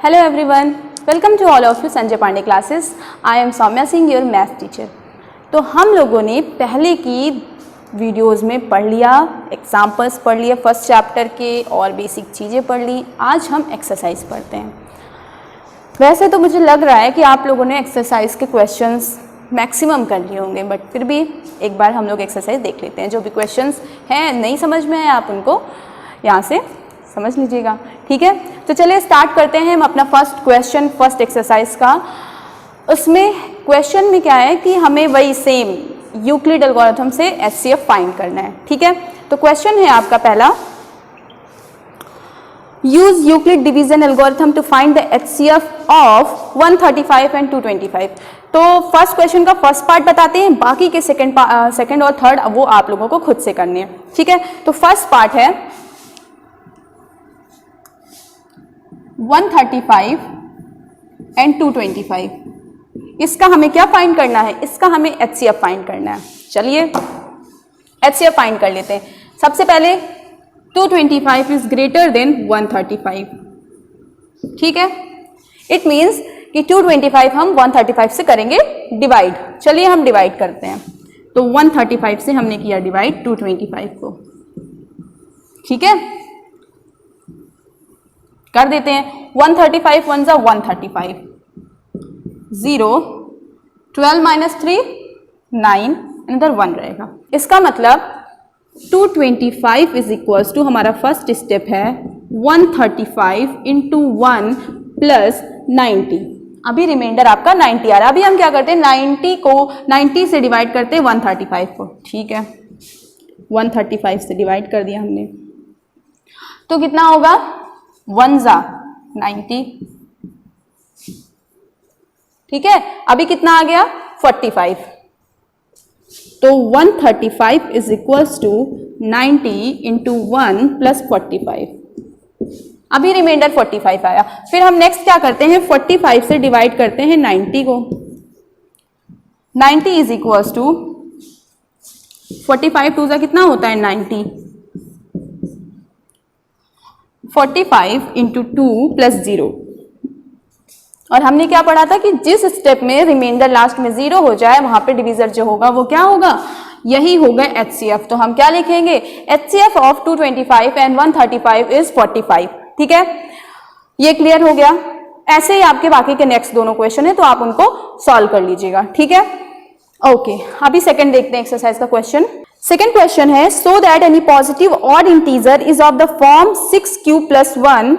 Hello everyone, welcome to all of you Sanjay Pandey classes. I am Saumya Singh, your math teacher. तो हम लोगों ने पहले की वीडियोस में पढ़ लिया, एग्जाम्पल्स पढ़ लिए फर्स्ट चैप्टर के और बेसिक चीज़ें पढ़ ली। आज हम एक्सरसाइज पढ़ते हैं। वैसे तो मुझे लग रहा है कि आप लोगों ने एक्सरसाइज के क्वेश्चंस मैक्सिमम कर लिए होंगे, बट फिर भी एक बार हम लोग एक्सरसाइज देख लेते हैं। जो भी क्वेश्चंस हैं नहीं समझ में आए आप उनको यहाँ से समझ लीजिएगा, ठीक है। तो चलिए स्टार्ट करते हैं हम अपना फर्स्ट क्वेश्चन, फर्स्ट एक्सरसाइज का। उसमें क्वेश्चन में क्या है कि हमें वही सेम यूक्लिड एल्गोरिथम से एचसीएफ फाइंड करना है, ठीक है। तो क्वेश्चन है आपका पहला, use Euclid division algorithm to find the HCF of 135 and 225। तो फर्स्ट क्वेश्चन का फर्स्ट पार्ट बताते हैं, बाकी के सेकंड और थर्ड वो आप लोगों को खुद से करने हैं, ठीक है। तो फर्स्ट पार्ट है 135 एंड 225। इसका हमें क्या फाइंड करना है? इसका हमें एचसीएफ फाइंड करना है। चलिए एचसीएफ फाइंड कर लेते हैं। सबसे पहले 225 इज ग्रेटर देन 135, ठीक है। इट मीन्स कि 225 हम 135 से करेंगे डिवाइड। चलिए हम डिवाइड करते हैं। तो 135 से हमने किया डिवाइड 225 को, ठीक है, कर देते हैं। 135 1 जा 135, 0, 12 माइनस 3 9, अंदर 1 रहेगा। इसका मतलब 225 इज इक्वल्स टू, हमारा फर्स्ट स्टेप है 135 इंटू 1 प्लस 90। अभी रिमाइंडर आपका 90 आ रहा है। अभी हम क्या करते हैं, 90 से डिवाइड करते हैं 135 को, ठीक है। 135 से डिवाइड कर दिया हमने, तो कितना होगा 1 जा 90, ठीक है। अभी कितना आ गया 45। तो 135 is equals to 90 into 1 plus 45। अभी रिमाइंडर 45 आया। फिर हम नेक्स्ट क्या करते हैं, 45 से डिवाइड करते हैं 90 को। 90 इज इक्वल्स टू 45 2 जा कितना होता है 90, 45 इंटू 2 प्लस 0। और हमने क्या पढ़ा था कि जिस स्टेप में रिमाइंडर लास्ट में 0 हो जाए वहां पे डिवीजर जो होगा वो क्या होगा, यही होगा एचसीएफ। तो हम क्या लिखेंगे, एचसीएफ ऑफ 225 एंड 135 इज 45, ठीक है। ये क्लियर हो गया। ऐसे ही आपके बाकी के नेक्स्ट दोनों क्वेश्चन है, तो आप उनको सॉल्व कर लीजिएगा, ठीक है। ओके, अभी सेकंड देखते हैं एक्सरसाइज का क्वेश्चन। सेकंड क्वेश्चन है, so that any positive odd integer is of the form 6 cube plus 1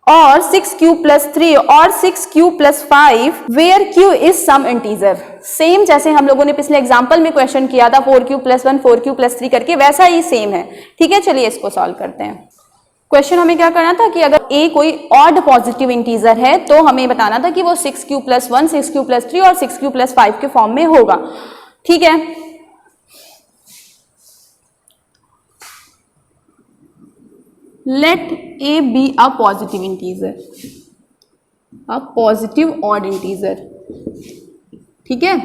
और 6 क्यूब प्लस 3 और 6 cube plus 5 where q is some integer. Same जैसे हम लोगों ने पिछले एग्जांपल में क्वेश्चन किया था 4 क्यूब प्लस 1 4 क्यूब प्लस 3 करके, वैसा ही सेम है, ठीक है। चलिए इसको सॉल्व करते हैं। क्वेश्चन हमें क्या करना था कि अगर a कोई ऑड पॉजिटिव इंटीजर है तो हमें बताना था कि वो 6 क्यूब प्लस 1 6 क्यूब प्लस 3 और 6 क्यूब प्लस 5 के फॉर्म में होगा, ठीक है। Let a be a positive integer, a positive odd integer, ठीक है।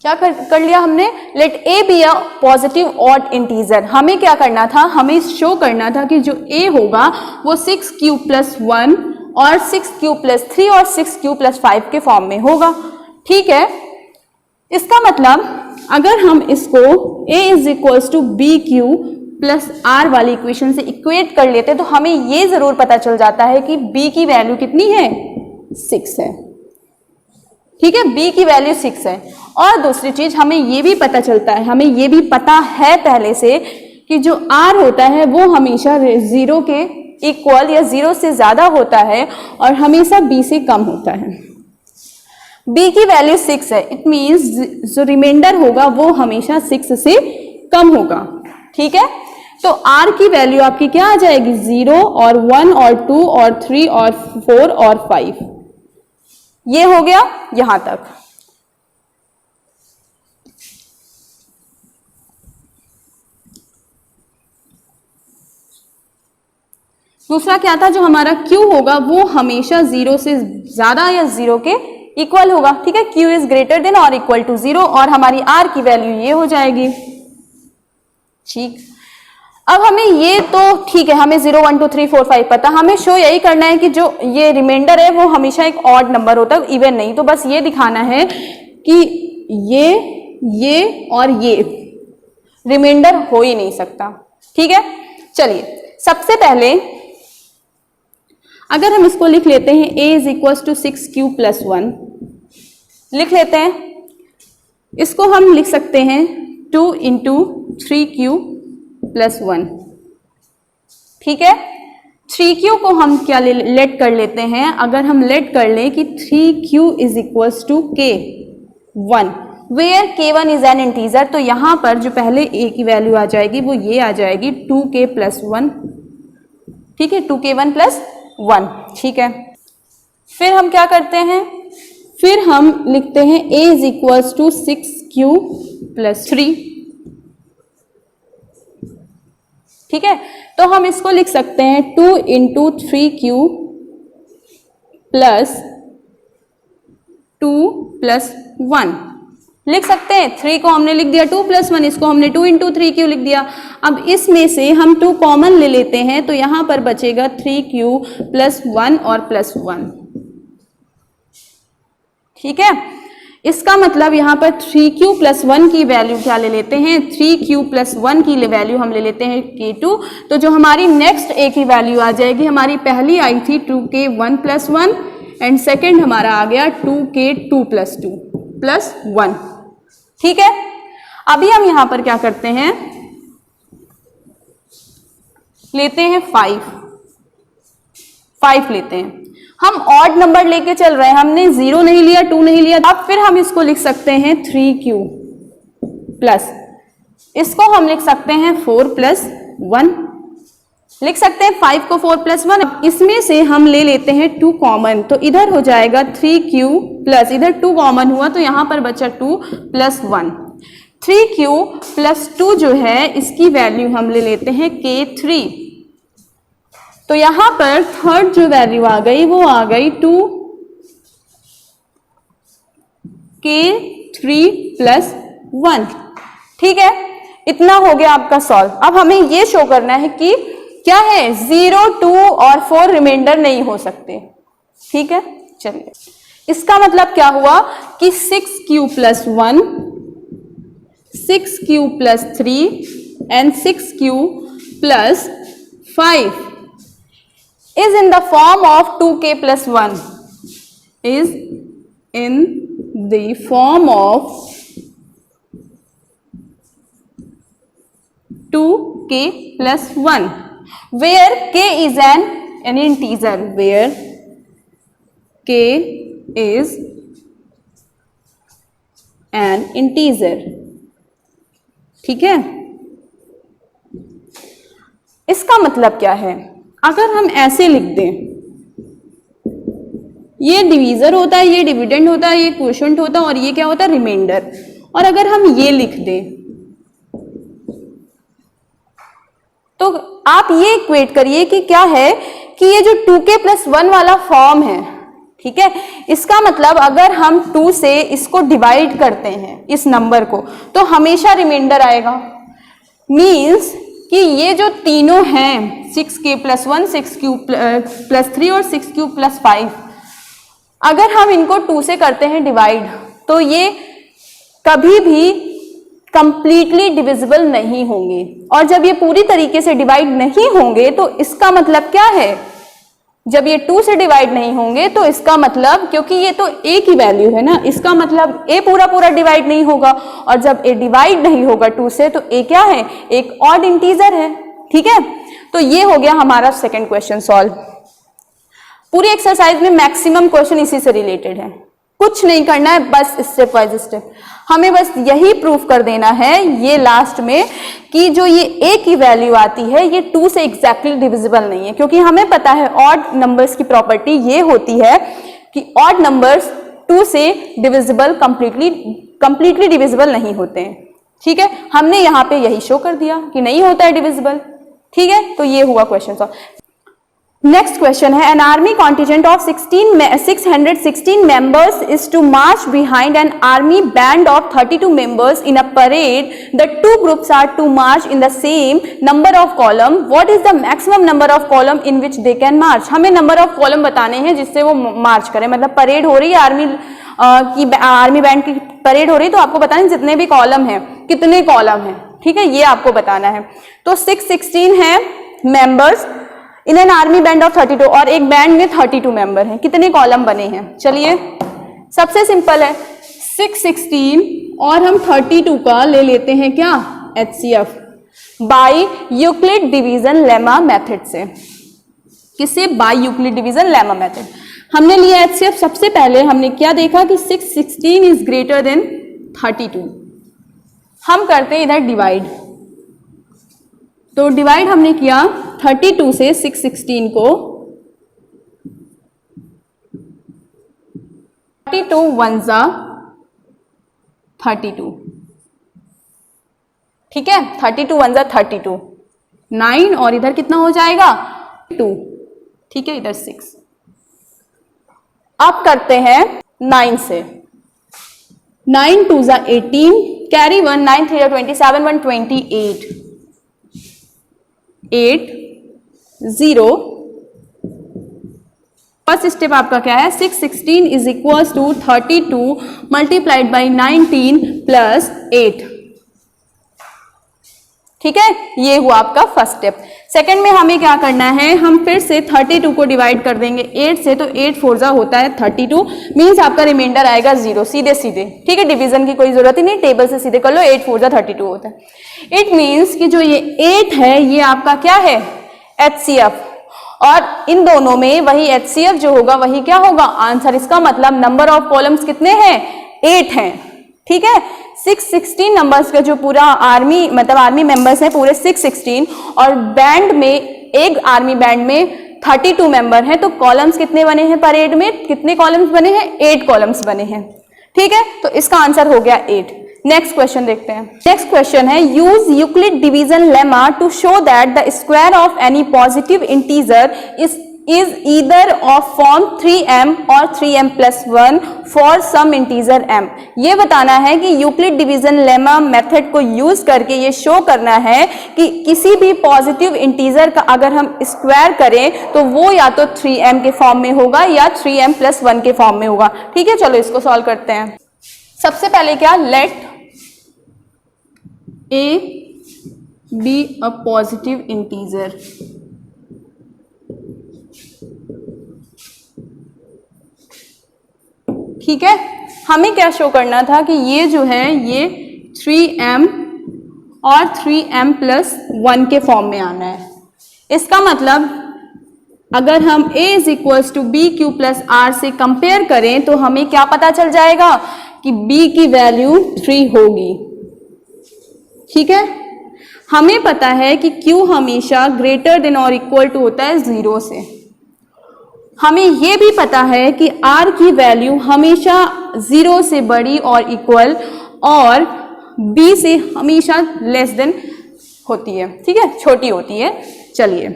क्या कर लिया हमने, let a be a positive odd integer। हमें क्या करना था, हमें शो करना था कि जो a होगा वो 6 क्यूब प्लस 1 और 6 क्यूब प्लस 3 और 6 क्यूब प्लस 5 के फॉर्म में होगा, ठीक है। इसका मतलब अगर हम इसको a is equals to b q plus r वाली इक्वेशन से इक्वेट कर लेते तो हमें ये जरूर पता चल जाता है कि b की वैल्यू कितनी है, 6 है, ठीक है। b की वैल्यू 6 है। और दूसरी चीज हमें ये भी पता चलता है, हमें ये भी पता है पहले से कि जो r होता है वो हमेशा 0 के इक्वल या 0 से ज्यादा होता है और हमेशा b से कम होता है। b की वैल्यू 6 है, इट मीन्स जो रिमाइंडर होगा वो हमेशा 6 से कम होगा, ठीक है। तो r की वैल्यू आपकी क्या आ जाएगी, 0 और 1 और 2 और 3 और 4 और 5। ये हो गया यहां तक। दूसरा क्या था, जो हमारा q होगा वो हमेशा 0 से ज्यादा या 0 के इक्वल होगा, ठीक है। q इज ग्रेटर देन और इक्वल टू 0 और हमारी r की वैल्यू ये हो जाएगी, ठीक। अब हमें ये तो ठीक है, हमें 0 1 2 3 4 5 पता, हमें शो यही करना है कि जो ये रिमाइंडर है वो हमेशा एक ऑड नंबर होता है, इवन नहीं। तो बस ये दिखाना है कि ये और ये रिमाइंडर हो ही नहीं सकता। ठीक है, चलिए सबसे पहले अगर हम इसको लिख लेते हैं a is equal to 6q plus 1 लिख लेते हैं। इसको हम लिख सकते हैं 2 इंटू 3q प्लस 1। ठीक है, 3q को हम क्या लेट कर लेते हैं, अगर हम लेट कर लें कि 3q is equal to k1 where k1 is an integer, तो यहां पर जो पहले a की वैल्यू आ जाएगी वो ये आ जाएगी 2k प्लस 1। ठीक है, 2k1 प्लस 1। ठीक है, फिर हम क्या करते हैं, फिर हम लिखते हैं a is equal to 6q plus 3। ठीक है, तो हम इसको लिख सकते हैं 2 इंटू 3q प्लस 2 प्लस 1 लिख सकते हैं। 3 को हमने लिख दिया 2 प्लस 1, इसको हमने 2 इंटू 3q लिख दिया। अब इसमें से हम 2 कॉमन ले लेते हैं तो यहां पर बचेगा 3q प्लस 1 और प्लस 1। ठीक है, इसका मतलब यहाँ पर 3q प्लस 1 की वैल्यू क्या ले लेते हैं, 3q प्लस 1 की वैल्यू हम ले लेते हैं k2। तो जो हमारी नेक्स्ट a की वैल्यू आ जाएगी, हमारी पहली आई थी 2k1 प्लस 1 एंड सेकेंड हमारा आ गया 2k2 प्लस 2 प्लस 1। ठीक है, अभी हम यहां पर क्या करते हैं, लेते हैं 5 लेते हैं। हम ऑड नंबर लेके चल रहे हैं, हमने 0 नहीं लिया, 2 नहीं लिया। अब फिर हम इसको लिख सकते हैं 3q प्लस, इसको हम लिख सकते हैं 4 प्लस 1 लिख सकते हैं, 5 को 4 प्लस 1। इसमें से हम ले लेते हैं 2 कॉमन, तो इधर हो जाएगा 3q प्लस, इधर 2 कॉमन हुआ तो यहां पर बचा 2 प्लस 1। 3q प्लस 2 जो है इसकी वैल्यू हम ले लेते हैं k3। तो यहां पर थर्ड जो वैल्यू आ गई वो आ गई 2k3 प्लस 1। ठीक है, इतना हो गया आपका सॉल्व। अब हमें ये शो करना है कि क्या है, 0 2 और 4 रिमाइंडर नहीं हो सकते। ठीक है, चलिए इसका मतलब क्या हुआ कि 6q plus 1, 6q plus 3 and 6q plus 5 is in the form of 2k plus 1, is in the form of 2k plus 1 where k is an integer, where k is an integer। ठीक है, इसका मतलब क्या है, अगर हम ऐसे लिख दें, ये डिवीजर होता है, ये डिविडेंड होता है, ये क्वोशंट होता है और ये क्या होता है, रिमाइंडर। और अगर हम ये लिख दें तो आप ये इक्वेट करिए कि क्या है कि ये जो 2k प्लस 1 वाला फॉर्म है, ठीक है, इसका मतलब अगर हम 2 से इसको डिवाइड करते हैं इस नंबर को तो हमेशा रिमाइंडर आएगा। मीन्स कि ये जो तीनों हैं 6k प्लस 1, 6q प्लस 3 और 6q प्लस 5, अगर हम इनको 2 से करते हैं डिवाइड तो ये कभी भी कंप्लीटली डिविजिबल नहीं होंगे। और जब ये पूरी तरीके से डिवाइड नहीं होंगे तो इसका मतलब क्या है, जब ये 2 से डिवाइड नहीं होंगे तो इसका मतलब, क्योंकि ये तो a की वैल्यू है ना, इसका मतलब a पूरा पूरा डिवाइड नहीं होगा। और जब a डिवाइड नहीं होगा 2 से तो a क्या है, एक ऑड इंटीजर है। ठीक है, तो ये हो गया हमारा सेकंड क्वेश्चन सॉल्व। पूरी एक्सरसाइज में मैक्सिमम क्वेश्चन इसी से रिलेटेड है, कुछ नहीं करना है, बस स्टेप वाइज स्टेप हमें बस यही प्रूफ कर देना है ये लास्ट में कि जो ये a की वैल्यू आती है ये 2 से एग्जैक्टली डिविजिबल नहीं है। क्योंकि हमें पता है ऑड नंबर्स की प्रॉपर्टी ये होती है कि ऑड नंबर्स 2 से डिविजिबल कंप्लीटली डिविजिबल नहीं होते हैं। ठीक है, हमने यहाँ पे यही शो कर दिया कि नहीं होता है डिविजिबल। ठीक है, तो ये हुआ क्वेश्चन सॉल्व। नेक्स्ट क्वेश्चन है, an army contingent of 616 members is to march behind an army band of 32 members in a parade, the two groups are to march in the same number of column, what is the maximum number of column in which they can march. हमें number of column बताने हैं जिससे वो मार्च करें, मतलब parade हो रही है आर्मी बैंड की परेड हो रही है, तो आपको बताना है जितने भी कॉलम है कितने कॉलम है, ठीक है, ये आपको बताना है। तो 616 है members in an army band of 32 और एक बैंड में 32 मेंबर हैं, कितने कॉलम बने हैं। चलिए सबसे सिंपल है 616 और हम 32 का ले लेते हैं क्या, HCF by Euclid division lemma method से। किससे? By Euclid division lemma method. हमने लिया HCF, सबसे पहले हमने क्या देखा कि 616 इज ग्रेटर देन 32। हम करते हैं इधर डिवाइड, तो डिवाइड हमने किया 32 से 616 को, 32 1 32, ठीक है, 32 1 32, 9 और इधर कितना हो जाएगा 2, ठीक है, इधर 6। अब करते हैं 9 से, 9 2 18, कैरी 1, 9 3 27, 1 28, 8 0। फर्स्ट स्टेप आपका क्या है, 616 is equal to 32 multiplied by 19 plus 8, ठीक है, ये हुआ आपका फर्स्ट स्टेप। सेकंड में हमें क्या करना है, हम फिर से 32 को डिवाइड कर देंगे 8 से, तो 8 4 होता है 32, मीन्स आपका रिमाइंडर आएगा 0, सीधे सीधे, ठीक है, डिवीजन की कोई जरूरत ही नहीं, टेबल से सीधे कर लो, 8 4 32 होता है। इट मीन्स कि जो ये 8 है ये आपका क्या है, HCF, और इन दोनों में वही HCF जो होगा वही क्या होगा, आंसर। इसका मतलब नंबर ऑफ कॉलम्स कितने हैं, 8 हैं, ठीक है। 616 नंबर्स का जो पूरा आर्मी मतलब आर्मी मेंबर्स हैं पूरे 616, और बैंड में एक आर्मी बैंड में 32 मेंबर हैं, तो कॉलम्स कितने बने हैं परेड में, कितने कॉलम्स बने हैं, 8 कॉलम्स बने हैं, ठीक है, तो इसका आंसर हो गया 8। नेक्स्ट क्वेश्चन देखते हैं। नेक्स्ट क्वेश्चन है, use Euclid division lemma to show that the square of any positive integer is either of form 3m और 3m + 1 for some integer m। ये बताना है कि यूक्लिड डिवीजन लेमा मेथड को use करके ये शो करना है कि किसी भी पॉजिटिव इंटीजर का अगर हम स्क्वायर करें तो वो या तो 3m के फॉर्म में होगा या 3m + 1 के फॉर्म में होगा, ठीक है। चलो इसको सॉल्व करते हैं। सबसे पहले क्या, late a be a positive integer, ठीक है। हमें क्या शो करना था कि ये जो है ये 3m और 3m + 1 के फॉर्म में आना है। इसका मतलब अगर हम a = bq + r से कंपेयर करें तो हमें क्या पता चल जाएगा कि b की वैल्यू 3 होगी, ठीक है। हमें पता है कि q हमेशा ग्रेटर देन और इक्वल टू होता है 0 से। हमें यह भी पता है कि r की वैल्यू हमेशा 0 से बड़ी और इक्वल और b से हमेशा लेस देन होती है, ठीक है, छोटी होती है। चलिए,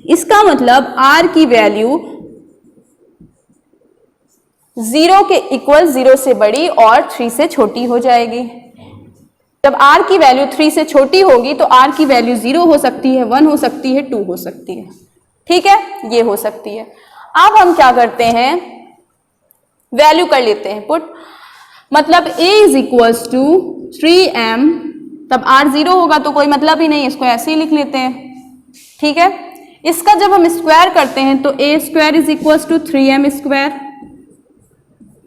इसका मतलब r की वैल्यू 0 के इक्वल, 0 से बड़ी और 3 से छोटी हो जाएगी। जब r की वैल्यू 3 से छोटी होगी तो r की वैल्यू 0 हो सकती है, 1 हो सकती है, 2 हो सकती है, ठीक है, ये हो सकती है। अब हम क्या करते हैं, वैल्यू कर लेते हैं पुट, मतलब a = 3m, तब r 0 होगा तो कोई मतलब ही नहीं, इसको ऐसे ही लिख लेते हैं, ठीक है। इसका जब हम स्क्वायर करते हैं तो a² = 3m²,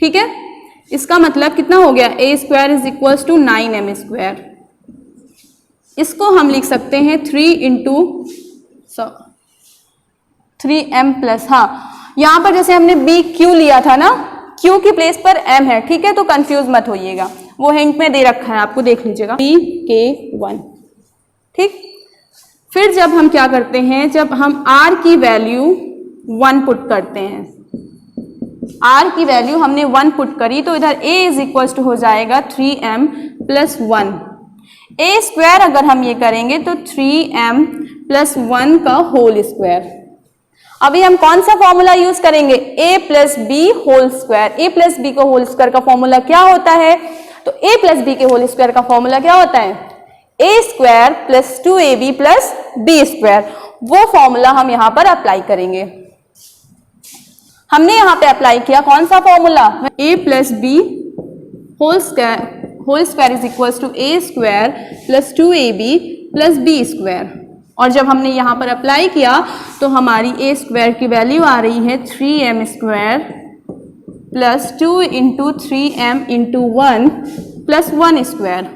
ठीक है। इसका मतलब कितना हो गया, a² = 9m²। इसको हम लिख सकते हैं 3m +, हाँ, यहां पर जैसे हमने bq लिया था ना, q की प्लेस पर m है, ठीक है, तो कंफ्यूज मत होइएगा, वो हिंट में दे रखा है, आपको देख लीजिएगा, bk1, ठीक। फिर जब हम क्या करते हैं, जब हम r की वैल्यू 1 पुट करते हैं, r की वैल्यू हमने 1 पुट करी तो इधर a हो जाएगा 3m + 1। a² अगर हम ये करेंगे तो 3m + 1 का होल स्क्वायर, अभी हम कौन सा फॉर्मूला यूज करेंगे, a plus b whole square. a plus b को होल स्क्वायर का फॉर्मूला क्या होता है, तो a प्लस बी के होल स्क्वायर का फॉर्मूला क्या होता है, a square plus 2ab plus b square. वो फॉर्मूला हम यहां पर अप्लाई करेंगे। हमने यहां पे अप्लाई किया कौन सा formula, a plus b whole square is equal to a square plus 2ab plus b square. और जब हमने यहां पर अप्लाई किया तो हमारी a स्क्वायर की वैल्यू आ रही है 3m square plus 2 into 3m into 1 plus 1 square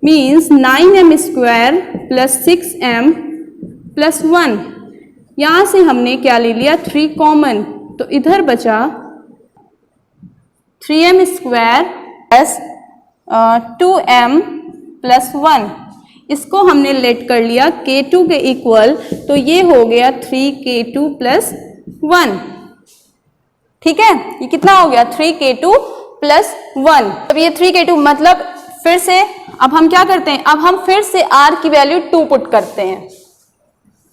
means 9m square plus 6m plus 1। यहां से हमने क्या ले लिया, 3 कॉमन, तो इधर बचा 3m square plus 2m plus 1। इसको हमने लेट कर लिया k2 के इक्वल, तो ये हो गया 3k2 प्लस 1। ठीक है, ये कितना हो गया, 3k2 प्लस 1। अब ये 3k2 मतलब फिर से अब हम क्या करते हैं, अब हम फिर से r की वैल्यू 2 पुट करते हैं।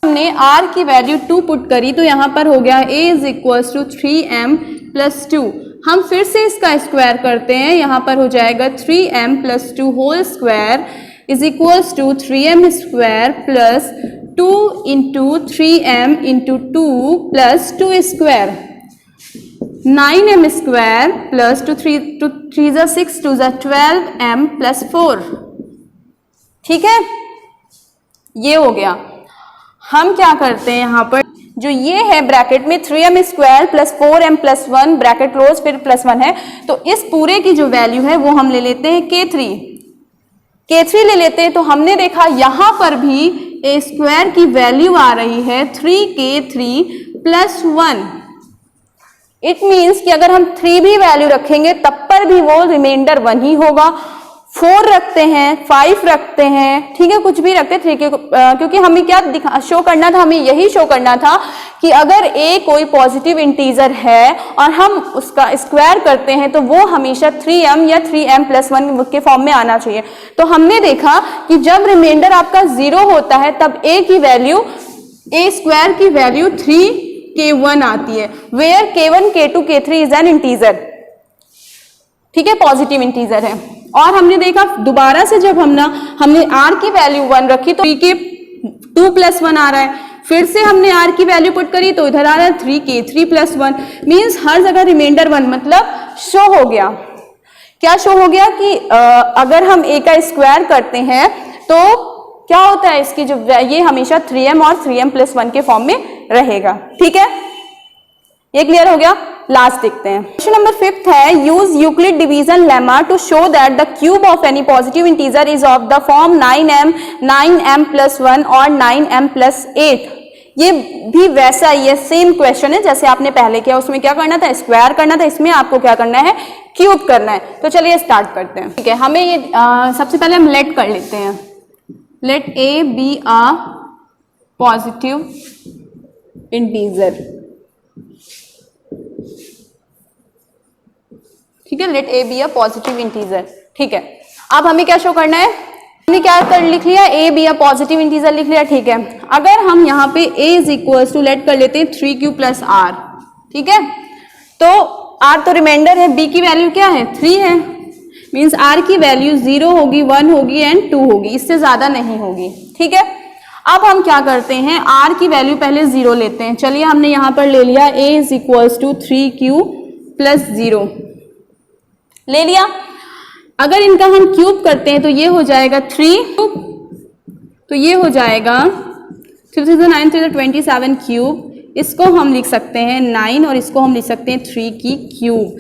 हमने r की वैल्यू 2 पुट करी तो यहाँ पर हो गया a is equal to 3m plus 2। हम फिर से इसका स्क्वायर करते हैं, यहाँ पर हो जाएगा 3m plus 2 whole square is equals to 3m square plus 2 into 3m into 2 plus 2 square 9m square plus 2 3 ज़ा 6 2 ज़ा 12m प्लस 4। ठीक है, ये हो गया। हम क्या करते हैं, यहाँ पर जो ये है ब्रैकेट में 3m square plus 4m plus 1 bracket close फिर प्लस 1 है, तो इस पूरे की जो वैल्यू है वो हम ले लेते हैं k3 ले लेते हैं। तो हमने देखा यहाँ पर भी a स्क्वायर की वैल्यू आ रही है 3k3 प्लस 1। इट मीन्स कि अगर हम 3 भी वैल्यू रखेंगे तब पर भी वो रिमाइंडर 1 ही होगा। 4 रखते हैं, 5 रखते हैं, ठीक है, कुछ भी रखते हैं 3 के, क्योंकि हमें क्या शो करना था, हमें यही शो करना था कि अगर a कोई पॉजिटिव इंटीजर है और हम उसका स्क्वायर करते हैं तो वो हमेशा 3m या 3m प्लस 1 के फॉर्म में आना चाहिए। तो हमने देखा कि जब रिमाइंडर आपका 0 होता है तब a की वैल्यू, a स्क्वायर की वैल्यू 3k1 आती है, where k1 k2 k3 is an integer. ठीक है, पॉजिटिव इंटीजर है। और हमने देखा दोबारा से जब हमने r की वैल्यू 1 रखी तो 3k2 प्लस 1 आ रहा है, फिर से हमने r की वैल्यू पुट करी तो इधर आ रहा है 3k3 प्लस 1 मीन्स हर जगह रिमाइंडर 1, मतलब शो हो गया। क्या शो हो गया कि अगर हम a का स्क्वायर करते हैं तो क्या होता है, इसकी जो ये हमेशा 3m और 3m प्लस 1 के फॉर्म में रहेगा। ठीक है, ये क्लियर हो गया। लास्ट देखते हैं, क्वेश्चन नंबर 5 है, use Euclid division lemma to show that the cube of any positive integer is of the form 9m plus 1 और 9m प्लस 8। ये भी वैसा ही है, सेम क्वेश्चन है जैसे आपने पहले किया। उसमें क्या करना था, स्क्वायर करना था, इसमें आपको क्या करना है, क्यूब करना है। तो चलिए स्टार्ट करते हैं। ठीक है, हमें ये सबसे पहले हम लेट कर लेते हैं, let a be a positive integer. ठीक है, let a be a positive integer. ठीक है, अब हमें क्या शो करना है, हमने क्या कर लिख लिया, a be a positive integer लिख लिया। ठीक है, अगर हम यहाँ पे a is equal to let कर लेते हैं 3q प्लस r। ठीक है, तो r तो रिमाइंडर है, b की वैल्यू क्या है, 3 है, मीन्स r की वैल्यू 0 होगी, 1 होगी एंड 2 होगी, इससे ज्यादा नहीं होगी। ठीक है, अब हम क्या करते हैं, r की वैल्यू पहले 0 लेते हैं। चलिए, हमने यहाँ पर ले लिया a is equal to 3q plus 0 ले लिया। अगर इनका हम क्यूब करते हैं तो ये हो जाएगा 3, तो ये हो जाएगा 3 9 27 क्यूब। इसको हम लिख सकते हैं 9 और इसको हम लिख सकते हैं 3 की क्यूब,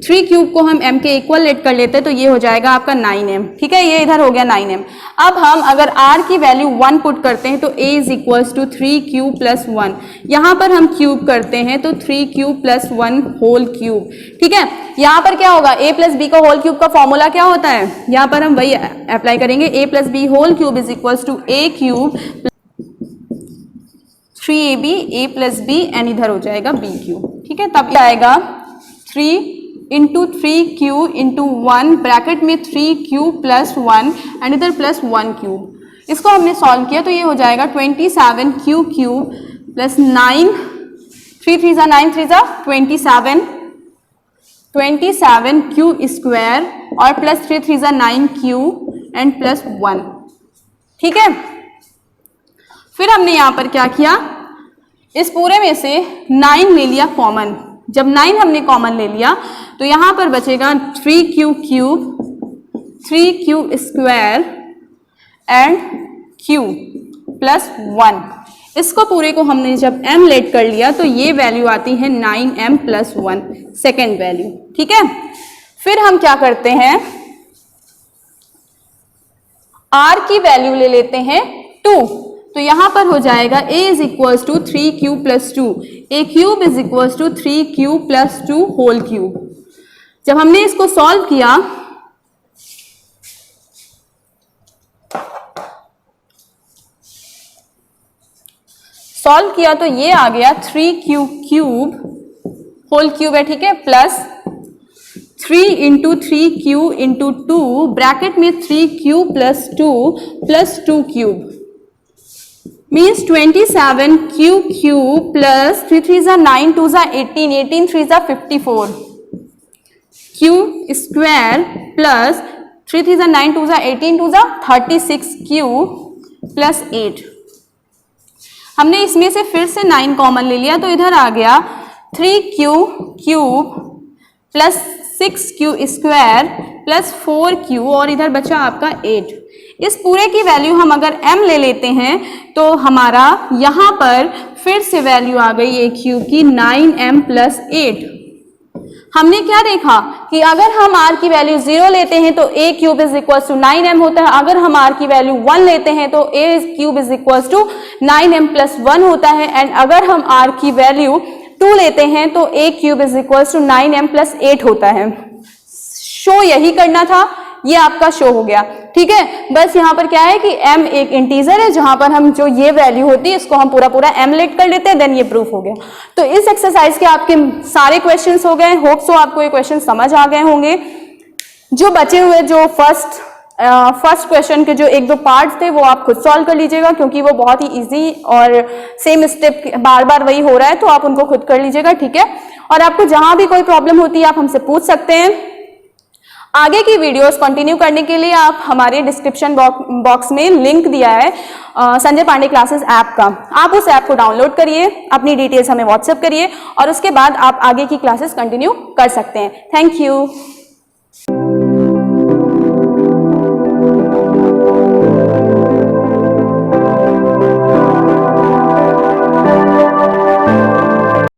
3 क्यूब को हम m के इक्वल लेट कर लेते हैं तो ये हो जाएगा आपका 9m। ठीक है, ये इधर हो गया 9m। अब हम अगर r की वैल्यू 1 पुट करते हैं तो a is equals to 3q plus 1। यहाँ पर हम क्यूब करते हैं तो 3q प्लस 1 होल क्यूब। ठीक है, यहाँ पर क्या होगा, a प्लस बी का होल क्यूब का फॉर्मूला क्या होता है, यहाँ पर हम वही अप्लाई करेंगे, a plus b whole cube is equals to a cube 3ab a plus b and इधर हो जाएगा b क्यूब। ठीक है, तब आएगा 3 इंटू 3q इंटू 1 ब्रैकेट में 3q प्लस 1 एंड इधर प्लस 1 क्यूब। इसको हमने सॉल्व किया तो ये हो जाएगा 27q क्यूब प्लस 9, 3 3 जा 9, 3 जा 27, 27 क्यू स्क्वायर और प्लस 3 3 जा 9 क्यू एंड प्लस 1। ठीक है, फिर हमने यहाँ पर क्या किया, इस पूरे में से 9 ले लिया कॉमन। जब 9 हमने कॉमन ले लिया तो यहाँ पर बचेगा 3q cube, 3q square and q plus 1। इसको पूरे को हमने जब m लेट कर लिया तो ये वैल्यू आती है 9m प्लस 1, सेकेंड वैल्यू। ठीक है, फिर हम क्या करते हैं, r की वैल्यू ले लेते हैं 2। तो यहां पर हो जाएगा a is equals to 3q plus 2, a cube is equals to 3q plus 2 whole cube. जब हमने इसको सॉल्व किया तो ये आ गया 3q क्यूब होल क्यूब है, ठीक है, plus 3 into 3q into 2 bracket में 3q plus 2 plus 2 cube means 27 Q cube plus 3 3 जा 9, 2 जा 18, 18 3 जा 54 क्यू स्क्वायर प्लस 3 3 जा 9, 2 जा 18, 2 जा 36 क्यू प्लस 8। हमने इसमें से फिर से 9 कॉमन ले लिया तो इधर आ गया 3q cube plus 6q square plus 4q और इधर बचा आपका 8। इस पूरे की वैल्यू हम अगर m ले लेते हैं तो हमारा यहाँ पर फिर से वैल्यू आ गई a क्यूब की 9m प्लस 8। हमने क्या देखा कि अगर हम r की वैल्यू 0 लेते हैं तो a cube is equal to 9m होता है, अगर हम r की वैल्यू 1 लेते हैं तो a cube is equal to 9m plus 1 होता है, एंड अगर हम r की वैल्यू 2 लेते हैं तो a cube is equal to 9m plus 8 होता है। शो यही करना था, ये आपका शो हो गया। ठीक है, बस यहाँ पर क्या है कि m एक इंटीजर है जहां पर हम जो ये वैल्यू होती है इसको हम पूरा पूरा m लेट कर लेते हैं, देन ये प्रूफ हो गया। तो इस एक्सरसाइज के आपके सारे क्वेश्चंस हो गए। होप सो आपको ये क्वेश्चन समझ आ गए होंगे। जो बचे हुए जो फर्स्ट क्वेश्चन के जो 1-2 पार्ट्स थे वो आप खुद सॉल्व कर लीजिएगा, क्योंकि वो बहुत ही इजी और सेम स्टेप बार बार वही हो रहा है, तो आप उनको खुद कर लीजिएगा। ठीक है, और आपको जहां भी कोई प्रॉब्लम होती है आप हमसे पूछ सकते हैं। आगे की वीडियोस कंटिन्यू करने के लिए आप हमारे डिस्क्रिप्शन बॉक्स में लिंक दिया है संजय पांडे क्लासेस ऐप का, आप उस ऐप को डाउनलोड करिए, अपनी डिटेल्स हमें व्हाट्सएप करिए और उसके बाद आप आगे की क्लासेस कंटिन्यू कर सकते हैं। Thank you.